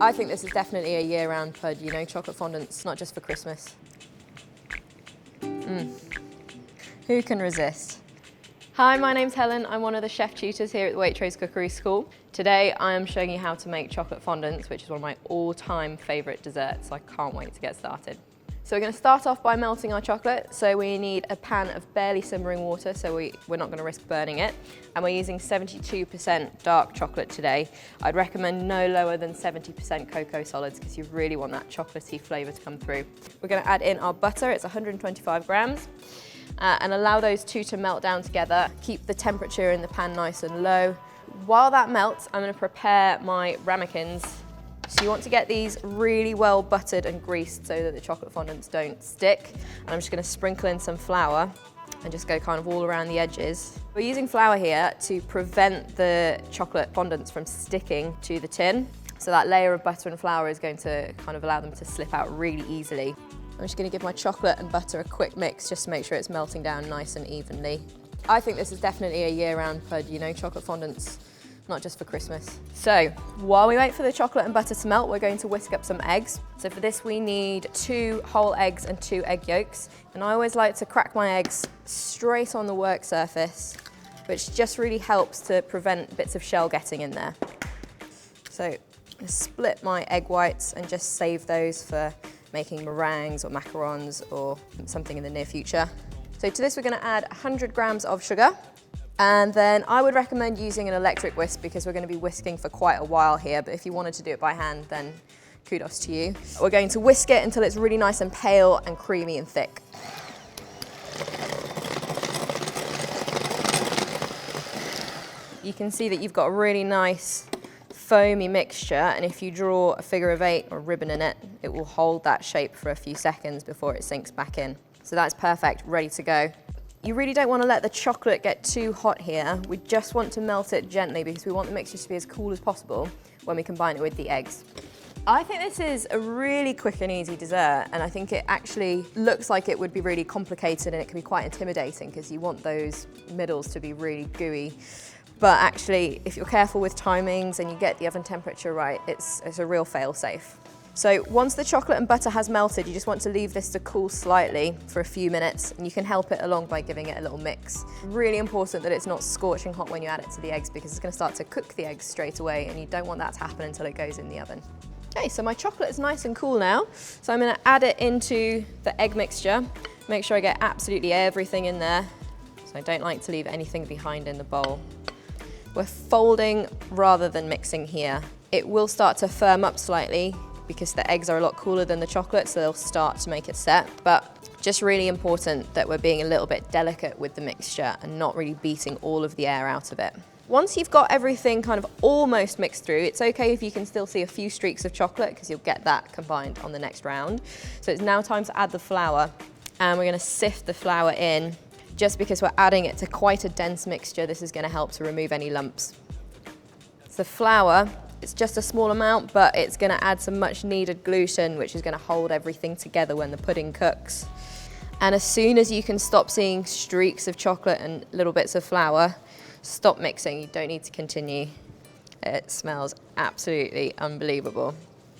I think this is definitely a year-round pud, you know, chocolate fondants, not just for Christmas. Who can resist? Hi, my name's Helen. I'm one of the chef tutors here at the Waitrose Cookery School. Today I am showing you how to make chocolate fondants, which is one of my all-time favourite desserts, so I can't wait to get started. So we're going to start off by melting our chocolate. So we need a pan of barely simmering water, so we're not going to risk burning it. And we're using 72% dark chocolate today. I'd recommend no lower than 70% cocoa solids because you really want that chocolatey flavour to come through. We're going to add in our butter, it's 125 grams. And allow those two to melt down together. Keep the temperature in the pan nice and low. While that melts, I'm going to prepare my ramekins. So you want to get these really well buttered and greased so that the chocolate fondants don't stick. And I'm just going to sprinkle in some flour and just go kind of all around the edges. We're using flour here to prevent the chocolate fondants from sticking to the tin. So that layer of butter and flour is going to kind of allow them to slip out really easily. I'm just going to give my chocolate and butter a quick mix just to make sure it's melting down nice and evenly. I think this is definitely a year-round pud, you know, chocolate fondants, not just for Christmas. So while we wait for the chocolate and butter to melt, we're going to whisk up some eggs. So for this we need 2 whole eggs and 2 egg yolks. And I always like to crack my eggs straight on the work surface, which just really helps to prevent bits of shell getting in there. So I split my egg whites and just save those for making meringues or macarons or something in the near future. So to this we're going to add 100 grams of sugar, and then I would recommend using an electric whisk because we're going to be whisking for quite a while here, but if you wanted to do it by hand then kudos to you. We're going to whisk it until it's really nice and pale and creamy and thick. You can see that you've got a really nice foamy mixture, and if you draw a figure of 8 or a ribbon in it, it will hold that shape for a few seconds before it sinks back in. So that's perfect, ready to go. You really don't want to let the chocolate get too hot here. We just want to melt it gently because we want the mixture to be as cool as possible when we combine it with the eggs. I think this is a really quick and easy dessert, and I think it actually looks like it would be really complicated and it can be quite intimidating because you want those middles to be really gooey. But actually, if you're careful with timings and you get the oven temperature right, it's a real fail-safe. So once the chocolate and butter has melted, you just want to leave this to cool slightly for a few minutes, and you can help it along by giving it a little mix. Really important that it's not scorching hot when you add it to the eggs because it's going to start to cook the eggs straight away, and you don't want that to happen until it goes in the oven. Okay, so my chocolate is nice and cool now. So I'm going to add it into the egg mixture. Make sure I get absolutely everything in there. So I don't like to leave anything behind in the bowl. We're folding rather than mixing here. It will start to firm up slightly because the eggs are a lot cooler than the chocolate, so they'll start to make it set. But just really important that we're being a little bit delicate with the mixture and not really beating all of the air out of it. Once you've got everything kind of almost mixed through, it's okay if you can still see a few streaks of chocolate because you'll get that combined on the next round. So it's now time to add the flour, and we're going to sift the flour in. Just because we're adding it to quite a dense mixture, this is going to help to remove any lumps. So flour, it's just a small amount, but it's going to add some much needed gluten, which is going to hold everything together when the pudding cooks. And as soon as you can stop seeing streaks of chocolate and little bits of flour, stop mixing. You don't need to continue. It smells absolutely unbelievable.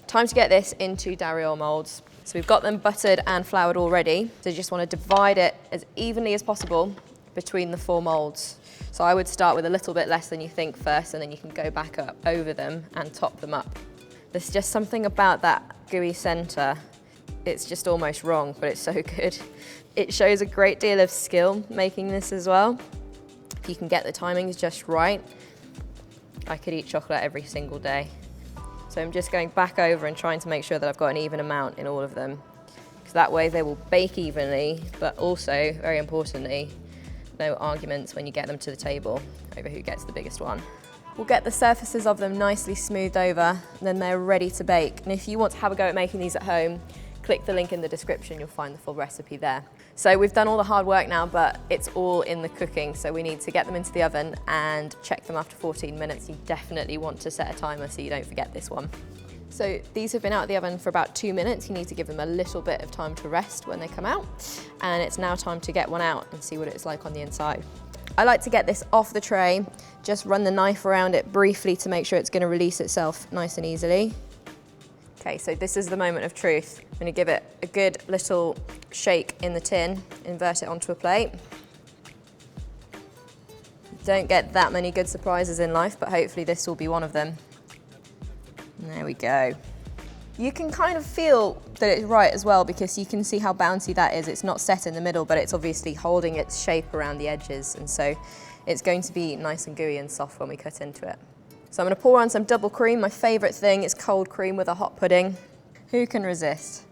Time to get this into dariole molds. So we've got them buttered and floured already. So you just want to divide it as evenly as possible between the 4 molds. So I would start with a little bit less than you think first, and then you can go back up over them and top them up. There's just something about that gooey center. It's just almost wrong, but it's so good. It shows a great deal of skill making this as well. If you can get the timings just right, I could eat chocolate every single day. So I'm just going back over and trying to make sure that I've got an even amount in all of them. Because that way they will bake evenly, but also, very importantly, no arguments when you get them to the table over who gets the biggest one. We'll get the surfaces of them nicely smoothed over, and then they're ready to bake. And if you want to have a go at making these at home, click the link in the description, you'll find the full recipe there. So we've done all the hard work now, but it's all in the cooking. So we need to get them into the oven and check them after 14 minutes. You definitely want to set a timer so you don't forget this one. So these have been out of the oven for about 2 minutes. You need to give them a little bit of time to rest when they come out. And it's now time to get one out and see what it's like on the inside. I like to get this off the tray, just run the knife around it briefly to make sure it's going to release itself nice and easily. Okay, so this is the moment of truth. I'm gonna give it a good little shake in the tin, invert it onto a plate. You don't get that many good surprises in life, but hopefully this will be one of them. And there we go. You can kind of feel that it's right as well because you can see how bouncy that is. It's not set in the middle, but it's obviously holding its shape around the edges. And so it's going to be nice and gooey and soft when we cut into it. So I'm gonna pour on some double cream. My favorite thing is cold cream with a hot pudding. Who can resist?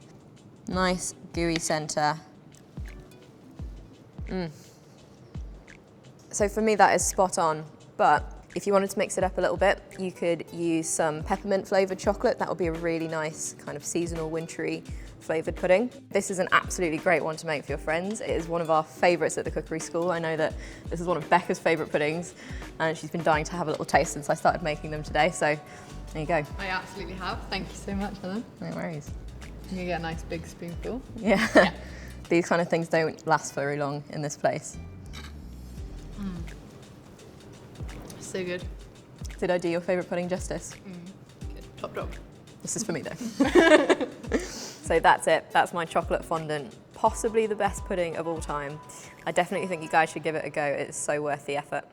Nice gooey center. So for me that is spot on, but if you wanted to mix it up a little bit, you could use some peppermint flavored chocolate. That would be a really nice kind of seasonal, wintry flavored pudding. This is an absolutely great one to make for your friends. It is one of our favorites at the Cookery School. I know that this is one of Becca's favorite puddings and she's been dying to have a little taste since I started making them today. So there you go. I absolutely have. Thank you so much, Helen. No worries. You get a nice big spoonful. Yeah. These kind of things don't last very long in this place. So good. Did I do your favorite pudding justice? Good. Top dog. This is for me though. So that's it. That's my chocolate fondant. Possibly the best pudding of all time. I definitely think you guys should give it a go. It's so worth the effort.